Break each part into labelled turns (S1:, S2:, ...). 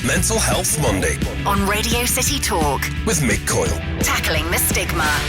S1: Mental Health Monday
S2: on Radio City Talk
S1: with Mick Coyle.
S2: Tackling the stigma.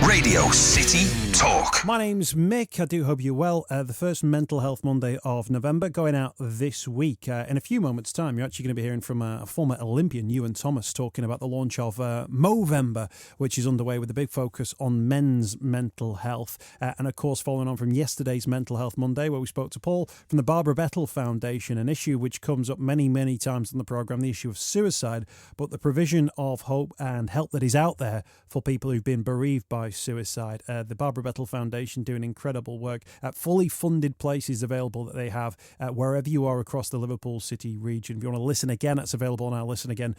S1: Radio City Talk.
S3: My name's Mick. I do hope you're well. The first Mental Health Monday of November going out this week. In a few moments' time, you're actually going to be hearing from a former Olympian, Iwan Thomas, talking about the launch of Movember, which is underway with a big focus on men's mental health. And of course, following on from yesterday's Mental Health Monday, where we spoke to Paul from the Barbara Bettel Foundation, an issue which comes up many, many times on the programme, the issue of suicide, but the provision of hope and help that is out there for people who've been bereaved by suicide. The Barbara Bettel Foundation doing incredible work at fully funded places available that they have wherever you are across the Liverpool City region. If you want to listen again, that's available on our Listen Again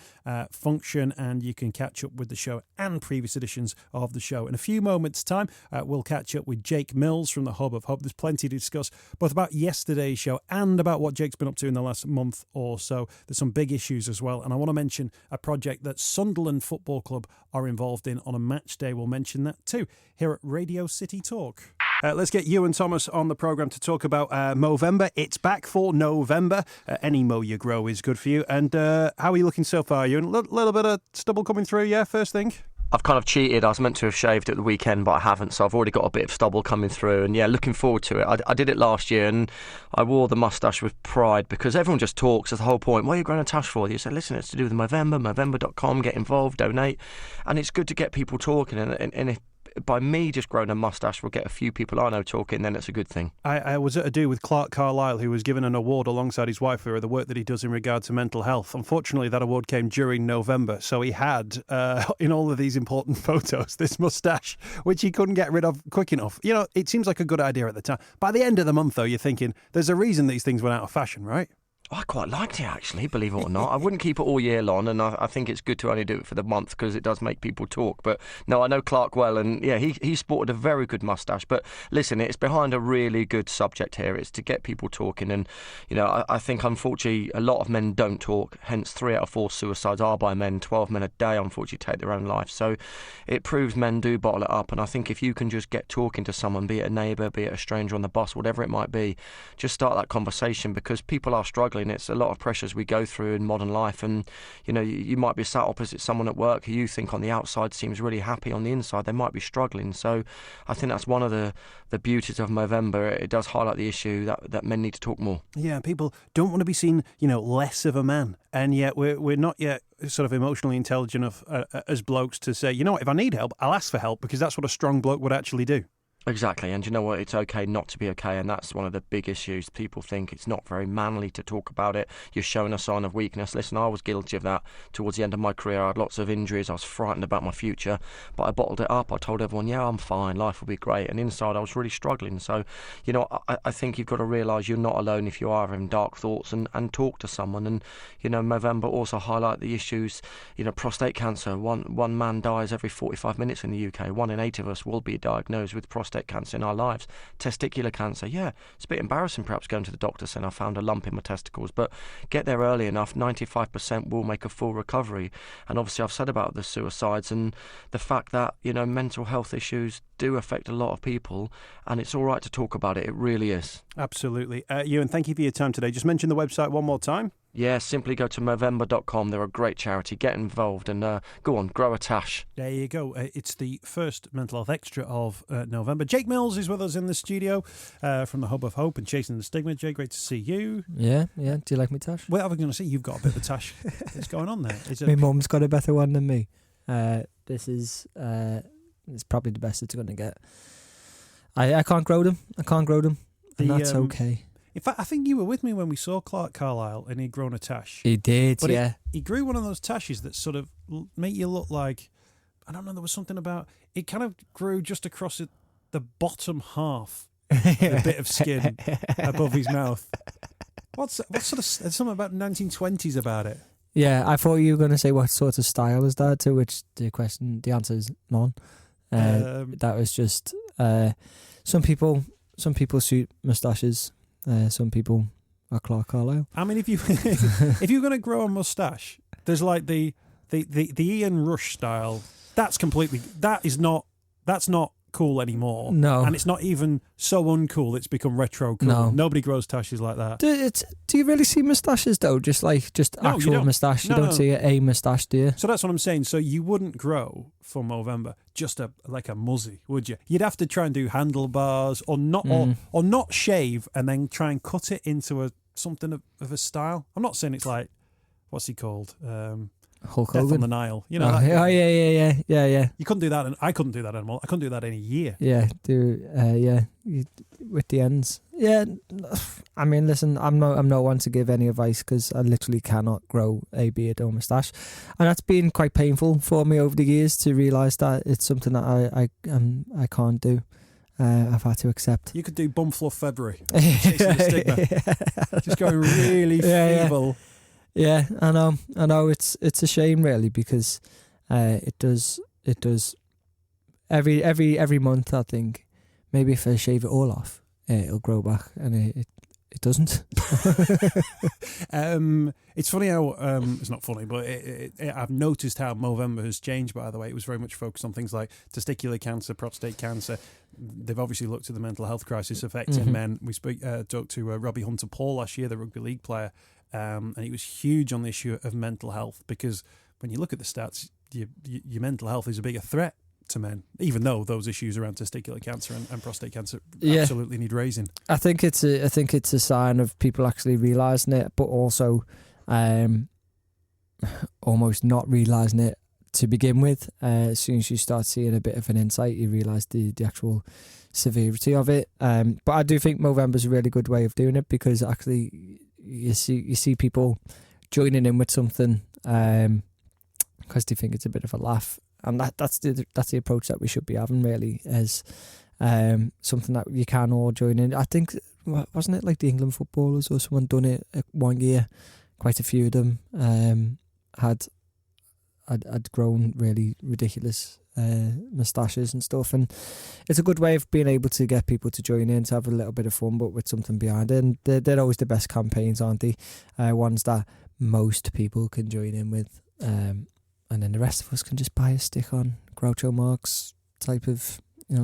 S3: function, and you can catch up with the show and previous editions of the show. In a few moments' time, we'll catch up with Jake Mills from the Hub of Hope. There's plenty to discuss, both about yesterday's show and about what Jake's been up to in the last month or so. There's some big issues as well, and I want to mention a project that Sunderland Football Club are involved in on a match day. We'll mention that too here at Radio City Talk. Let's get Iwan Thomas on the programme to talk about Movember. It's back for November. Any mo you grow is good for you. And how are you looking so far? You a little bit of stubble coming through, yeah, first thing?
S4: I've kind of cheated. I was meant to have shaved at the weekend, but I haven't, so I've already got a bit of stubble coming through. And yeah, looking forward to it. I did it last year, and I wore the moustache with pride because everyone just talks. That's the whole point. What are you growing a tash for? You say, listen, it's to do with Movember, Movember.com, get involved, donate. And it's good to get people talking. And if by me just growing a moustache will get a few people I know talking, then it's a good thing. I
S3: was at a do with Clark Carlisle, who was given an award alongside his wife for the work that he does in regard to mental health. Unfortunately, that award came during November, so he had, in all of these important photos, this moustache, which he couldn't get rid of quick enough. You know, it seems like a good idea at the time. By the end of the month, though, you're thinking, there's a reason these things went out of fashion, right?
S4: I quite liked it, actually, believe it or not. I wouldn't keep it all year long, and I think it's good to only do it for the month because it does make people talk. But no, I know Clark well, and yeah, he sported a very good moustache. But listen, it's behind a really good subject here. It's to get people talking, and you know, I think unfortunately a lot of men don't talk. Hence, 3 out of 4 suicides are by men. 12 men a day, unfortunately, take their own life. So it proves men do bottle it up. And I think if you can just get talking to someone, be it a neighbour, be it a stranger on the bus, whatever it might be, just start that conversation because people are struggling. It's a lot of pressures we go through in modern life, and you know, you might be sat opposite someone at work who you think on the outside seems really happy, on the inside they might be struggling. So I think that's one of the beauties of Movember. It does highlight the issue that men need to talk more.
S3: Yeah, people don't want to be seen, you know, less of a man, and yet we're not yet sort of emotionally intelligent enough as blokes to say, you know what, if I need help, I'll ask for help, because that's what a strong bloke would actually do.
S4: Exactly, and you know what, it's okay not to be okay, and that's one of the big issues. People think it's not very manly to talk about it. You're showing a sign of weakness. Listen, I was guilty of that towards the end of my career. I had lots of injuries. I was frightened about my future, but I bottled it up. I told everyone, yeah, I'm fine, life will be great, and inside I was really struggling. So, you know, I think you've got to realise you're not alone if you are having dark thoughts, and talk to someone. And, you know, Movember also highlight the issues, you know, prostate cancer. One man dies every 45 minutes in the UK. 1 in 8 of us will be diagnosed with prostate cancer in our lives. Testicular cancer, yeah, it's a bit embarrassing perhaps going to the doctor saying I found a lump in my testicles, but get there early enough, 95% will make a full recovery. And obviously I've said about the suicides and the fact that, you know, mental health issues do affect a lot of people, and it's all right to talk about it. It really is.
S3: Absolutely. Iwan, thank you for your time today. Just mention the website one more time.
S4: Yeah, simply go to Movember.com. They're a great charity. Get involved and go on, grow a tash.
S3: There you go. It's the first Mental Health Extra of November. Jake Mills is with us in the studio from the Hub of Hope and Chasing the Stigma. Jake, great to see you.
S5: Yeah. Do you like my tash?
S3: Well, I was going to say, you've got a bit of a tash. What's going on there?
S5: My mum's got a better one than me. This is it's probably the best it's going to get. I can't grow them. And that's okay.
S3: In fact, I think you were with me when we saw Clark Carlisle and he'd grown a tash.
S5: He did,
S3: but
S5: yeah.
S3: He grew one of those tashes that sort of make you look like, I don't know, there was something about, it kind of grew just across the bottom half of the bit of skin above his mouth. What sort of, there's something about 1920s about it.
S5: Yeah, I thought you were going to say what sort of style is that, to which the answer is none. That was just, some people suit moustaches. Some people are Clark Carlisle.
S3: I mean, if you're going to grow a moustache, there's like the Ian Rush style. That's not cool anymore.
S5: No.
S3: And it's not even so uncool, it's become retro cool.
S5: No.
S3: Nobody grows tashes like that.
S5: Do you really see moustaches, though? Just
S3: No,
S5: actual moustache? You don't see a moustache, do you?
S3: So that's what I'm saying. So you wouldn't grow for Movember just like a muzzy, would you? You'd have to try and do handlebars or not shave and then try and cut it into something of a style. I'm not saying it's like, what's he called?
S5: Hulk
S3: Death
S5: Hogan
S3: on the Nile. You know.
S5: Yeah.
S3: You couldn't do that, and I couldn't do that anymore. I couldn't do that in a year.
S5: Yeah, with the ends. Yeah, I mean, listen, I'm no one to give any advice because I literally cannot grow a beard or moustache, and that's been quite painful for me over the years to realise that it's something that I can't do. I've had to accept.
S3: You could do bum fluff February, chasing the stigma, just going really feeble.
S5: Yeah, I know. It's a shame really because it does every month. I think maybe if I shave it all off, it'll grow back, and it doesn't.
S3: It's funny how it's not funny, but I've noticed how Movember has changed. By the way, it was very much focused on things like testicular cancer, prostate cancer. They've obviously looked at the mental health crisis affecting men. We talked to Robbie Hunter-Paul last year, the rugby league player, and he was huge on the issue of mental health because when you look at the stats, your mental health is a bigger threat to men, even though those issues around testicular cancer and prostate cancer absolutely need raising. I think it's
S5: a sign of people actually realising it, but also almost not realising it to begin with. As soon as you start seeing a bit of an insight, you realise the actual severity of it. But I do think Movember's a really good way of doing it because actually you see people joining in with something because they think it's a bit of a laugh. And that's the approach that we should be having really, as something that you can all join in. I think, wasn't it like the England footballers or someone done it one year? Quite a few of them had grown really ridiculous moustaches and stuff, and it's a good way of being able to get people to join in to have a little bit of fun, but with something behind it. And they're always the best campaigns, aren't they? Ones that most people can join in with. And then the rest of us can just buy a stick on Groucho Marx type of,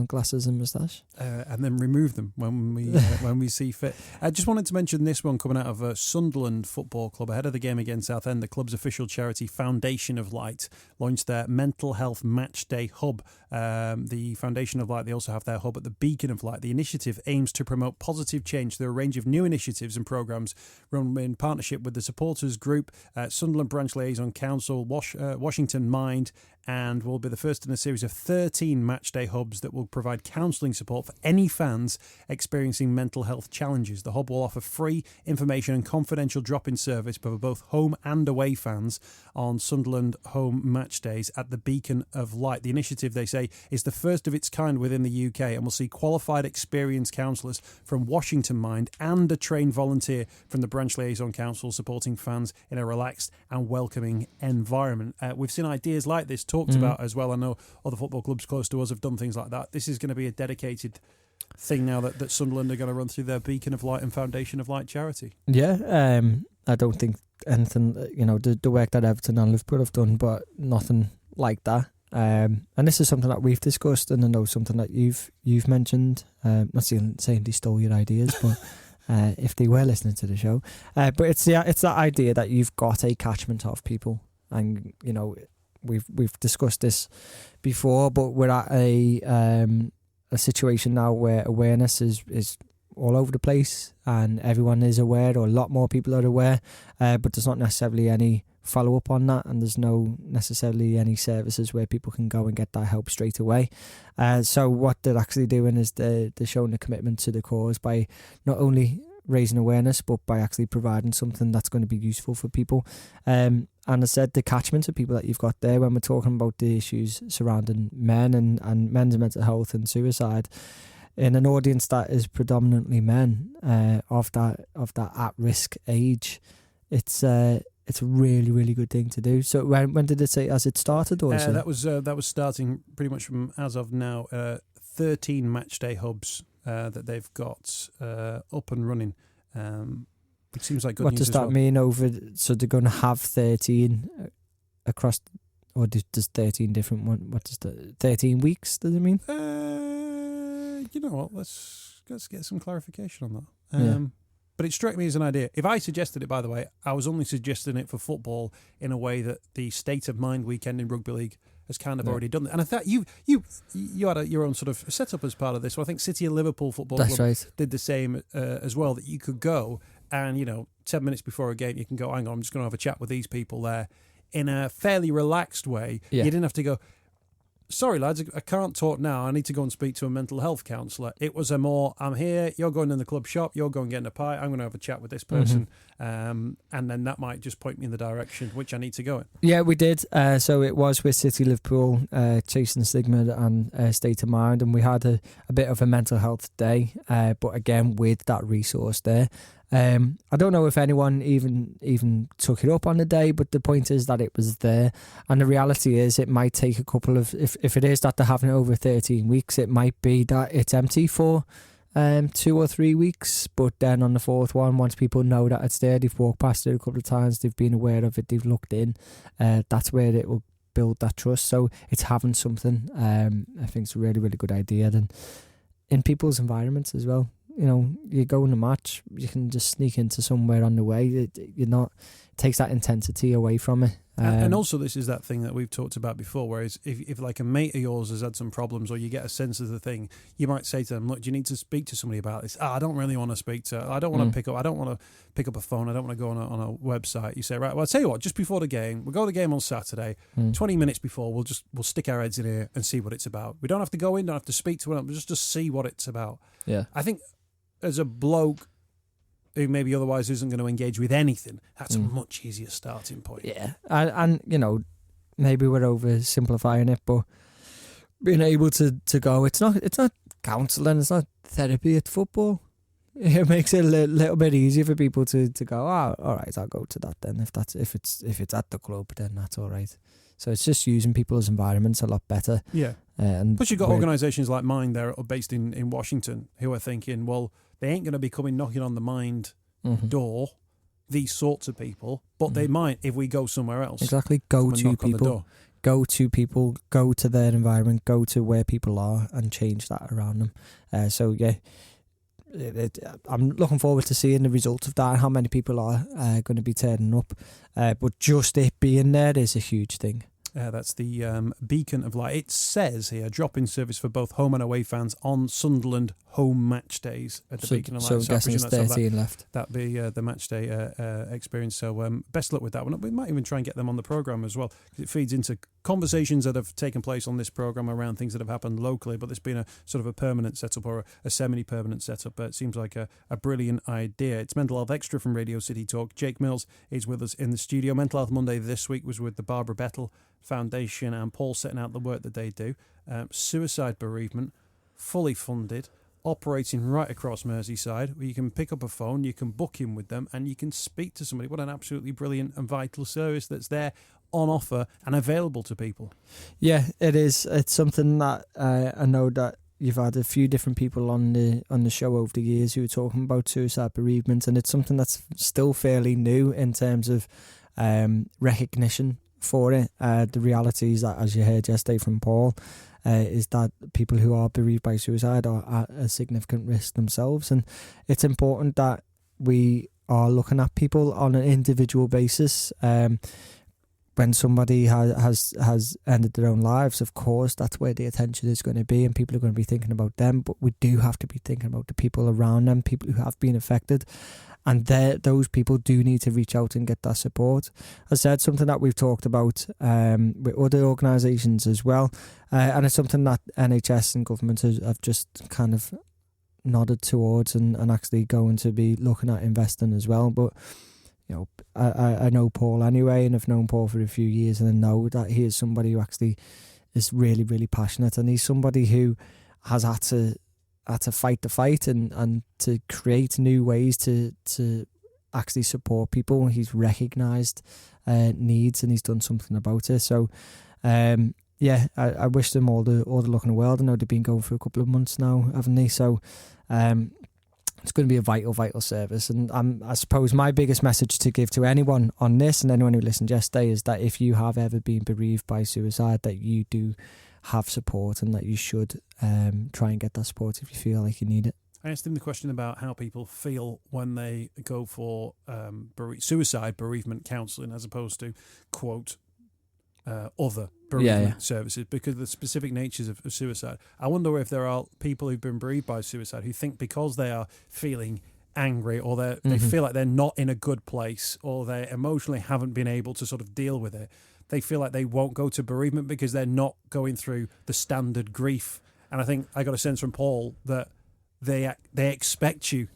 S5: glasses and moustache,
S3: and then remove them when we see fit. I just wanted to mention this one coming out of Sunderland Football Club ahead of the game against Southend. The club's official charity Foundation of Light launched their mental health match day hub. The Foundation of Light, they also have their hub at the Beacon of Light. The initiative aims to promote positive change through a range of new initiatives and programmes run in partnership with the supporters group, Sunderland Branch Liaison Council, Washington Mind, and will be the first in a series of 13 matchday hubs that will provide counselling support for any fans experiencing mental health challenges. The hub will offer free information and confidential drop-in service for both home and away fans on Sunderland home match days at the Beacon of Light. The initiative, they say, is the first of its kind within the UK and will see qualified experienced counsellors from Washington Mind and a trained volunteer from the Branch Liaison Council supporting fans in a relaxed and welcoming environment. We've seen ideas like this talked about as well. I know other football clubs close to us have done things like that. This is going to be a dedicated thing now that Sunderland are going to run through their Beacon of Light and Foundation of Light charity.
S5: Yeah, I don't think anything, the work that Everton and Liverpool have done, but nothing like that. And this is something that we've discussed, and I know something that you've mentioned. Not saying they stole your ideas, but if they were listening to the show, but it's that idea that you've got a catchment of people, and we've discussed this before, but we're at a situation now where awareness is all over the place, and everyone is aware, or a lot more people are aware, but there's not necessarily any follow up on that, and there's no necessarily any services where people can go and get that help straight away. So what they're actually doing is they're showing a commitment to the cause by not only raising awareness, but by actually providing something that's going to be useful for people. And I said the catchment of people that you've got there when we're talking about the issues surrounding men and men's mental health and suicide, in an audience that is predominantly men of that at-risk age, it's a really, really good thing to do. So when did it say, as it started? Or
S3: that was starting pretty much from as of now. 13 matchday hubs that they've got up and running. It seems like good news.
S5: What does that mean so they're going to have 13 across, or does 13 different one? What does 13 weeks? Does it mean?
S3: you know what? Let's get some clarification on that. But it struck me as an idea. If I suggested it, by the way, I was only suggesting it for football in a way that the State of Mind weekend in rugby league has kind of already done that. And I thought you had your own sort of setup as part of this. So I think City and Liverpool Football Club did the same as well, that you could go and, 10 minutes before a game, you can go, hang on, I'm just going to have a chat with these people there in a fairly relaxed way. Yeah. You didn't have to go, sorry, lads, I can't talk now. I need to go and speak to a mental health counsellor. It was a more, I'm here, you're going in the club shop, you're going getting a pie, I'm going to have a chat with this person. And then that might just point me in the direction which I need to go in. Yeah,
S5: we did. So it was with City Liverpool, chasing Stigma and State of Mind. And we had a bit of a mental health day, but again, with that resource there. I don't know if anyone even took it up on the day, but the point is that it was there. And the reality is it might take a couple of, if it is that they're having it over 13 weeks, it might be that it's empty for 2 or 3 weeks. But then on the fourth one, once people know that it's there, they've walked past it a couple of times, they've been aware of it, they've looked in, that's where it will build that trust. So it's having something. I think it's a really, really good idea. And in people's environments as well. You go in a match, you can just sneak into somewhere on the way. It takes that intensity away from it.
S3: And also, this is that thing that we've talked about before, whereas if like a mate of yours has had some problems, or you get a sense of the thing, you might say to them, look, do you need to speak to somebody about this? I don't really want to speak to, I don't want to pick up a phone, I don't want to go on a website. You say, right, well, I'll tell you what, just before the game, we'll go to the game on Saturday, 20 minutes before, we'll stick our heads in here and see what it's about. We don't have to go in, don't have to speak to them, just see what it's about.
S5: Yeah.
S3: I think as a bloke who maybe otherwise isn't going to engage with anything, that's a much easier starting point.
S5: Yeah, and maybe we're oversimplifying it, but being able to go, it's not counselling, it's not therapy, it's football. It makes it a little bit easier for people to go, all right, I'll go to that then. If it's at the club, then that's all right. So it's just using people's environments a lot better.
S3: Yeah. Plus you've got organisations like Mind there based in Washington who are thinking, well, they ain't going to be coming knocking on the Mind door, these sorts of people, but they might if we go somewhere else.
S5: Exactly. Go to people. Go to people, go to their environment, go to where people are and change that around them. So, yeah, I'm looking forward to seeing the result of that and how many people are going to be turning up. But just it being there is a huge thing.
S3: That's the beacon of light. It says here, drop-in service for both home and away fans on Sunderland home match days at the Beacon of Light.
S5: So I'm guessing it's 13 left.
S3: That'd be the match day experience. So best luck with that one. We might even try and get them on the programme as well, because it feeds into conversations that have taken place on this programme around things that have happened locally, but there's been a sort of a permanent setup or a semi-permanent setup. It seems like a brilliant idea. It's Mental Health Extra from Radio City Talk. Jake Mills is with us in the studio. Mental Health Monday this week was with the Barbara Bettel Foundation and Paul setting out the work that they do. Suicide bereavement, fully funded, operating right across Merseyside, where you can pick up a phone, you can book in with them, and you can speak to somebody. What an absolutely brilliant and vital service that's there on offer and available to people.
S5: Yeah, it is. It's something that I know that you've had a few different people on the show over the years who are talking about suicide bereavement, and it's something that's still fairly new in terms of recognition for it. The reality is that, as you heard yesterday from Paul, is that people who are bereaved by suicide are at a significant risk themselves, and it's important that we are looking at people on an individual basis. When somebody has ended their own lives, of course, that's where the attention is going to be, and people are going to be thinking about them, but we do have to be thinking about the people around them, people who have been affected. And those people do need to reach out and get that support. I said something that we've talked about with other organisations as well. And it's something that NHS and government have just kind of nodded towards and actually going to be looking at investing as well. But, I know Paul anyway, and I've known Paul for a few years, and I know that he is somebody who actually is really, really passionate. And he's somebody who has had to fight the fight and to create new ways to actually support people. He's recognised needs and he's done something about it. So I wish them all the luck in the world. I know they've been going for a couple of months now, haven't they? So it's going to be a vital service. And I suppose my biggest message to give to anyone on this and anyone who listened yesterday is that if you have ever been bereaved by suicide, that you do have support and that you should try and get that support if you feel like you need it.
S3: I asked him the question about how people feel when they go for suicide bereavement counselling as opposed to, quote, other bereavement services, because of the specific natures of suicide. I wonder if there are people who've been bereaved by suicide who think because they are feeling angry or they feel like they're not in a good place or they emotionally haven't been able to sort of deal with it, they feel like they won't go to bereavement because they're not going through the standard grief. And I think I got a sense from Paul that they expect you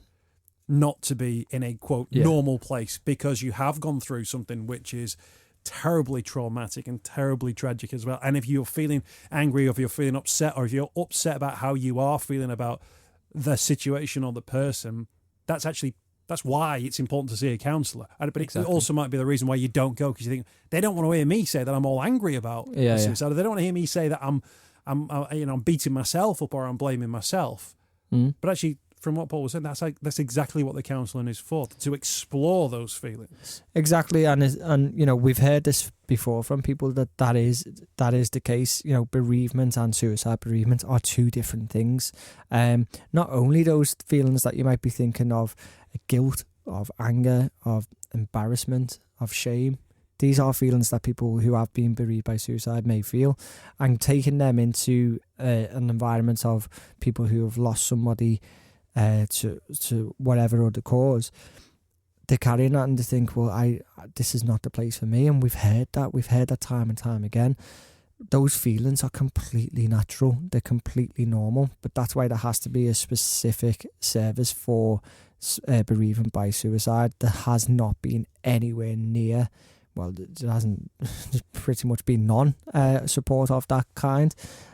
S3: not to be in a, quote, normal place because you have gone through something which is terribly traumatic and terribly tragic as well. And if you're feeling angry or if you're feeling upset or if you're upset about how you are feeling about the situation or the person, that's why it's important to see a counsellor. But it also might be the reason why you don't go, because you think they don't want to hear me say that I'm all angry about suicide. They don't want to hear me say that I'm beating myself up or I'm blaming myself. But actually, from what Paul was saying, that's exactly what the counselling is for, to explore those feelings.
S5: Exactly, and you know, we've heard this before from people that is the case. You know, bereavement and suicide bereavement are two different things. Not only those feelings that you might be thinking of, guilt, of anger, of embarrassment, of shame. These are feelings that people who have been bereaved by suicide may feel, and taking them into an environment of people who have lost somebody to whatever other cause, they're carrying that and they think, well, this is not the place for me. And we've heard that time and time again. Those feelings are completely natural. They're completely normal. But that's why there has to be a specific service for bereavement by suicide. There has not been anywhere near, well, there hasn't pretty much been none support of that kind.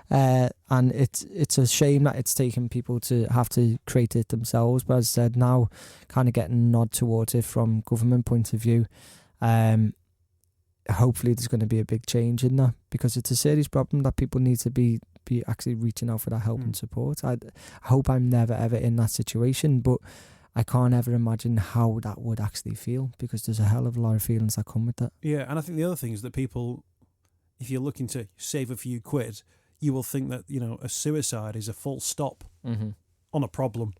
S5: And it's a shame that it's taken people to have to create it themselves. But as I said, now kind of getting a nod towards it from government point of view. Hopefully there's going to be a big change in that, because it's a serious problem that people need to be actually reaching out for that help and support. I hope I'm never ever in that situation, but I can't ever imagine how that would actually feel, because there's a hell of a lot of feelings that come with that.
S3: Yeah, and I think the other thing is that people, if you're looking to save a few quid, you will think that, you know, a suicide is a full stop on a problem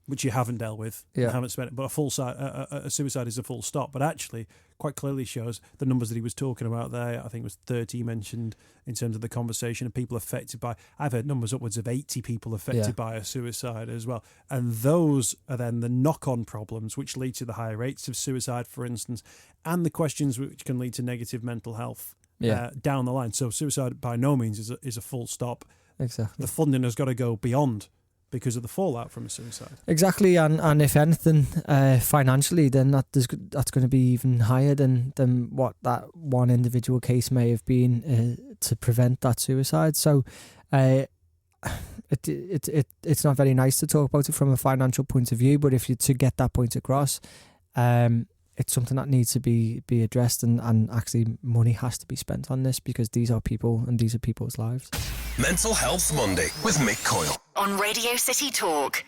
S3: which you haven't dealt with, haven't spent it. But a suicide is a full stop. But actually, quite clearly shows the numbers that he was talking about there. I think it was 30 mentioned in terms of the conversation of people affected by. I've heard numbers upwards of 80 people affected by a suicide as well. And those are then the knock-on problems which lead to the higher rates of suicide, for instance, and the questions which can lead to negative mental health down the line. So suicide by no means is a full stop.
S5: Exactly.
S3: The funding has got to go beyond, because of the fallout from a suicide. Exactly,
S5: and if anything, financially, then that's going to be even higher than what that one individual case may have been to prevent that suicide. So it's not very nice to talk about it from a financial point of view, but if you to get that point across, it's something that needs to be addressed, and actually money has to be spent on this, because these are people and these are people's lives.
S1: Mental Health Monday with Mick Coyle
S2: on Radio City Talk.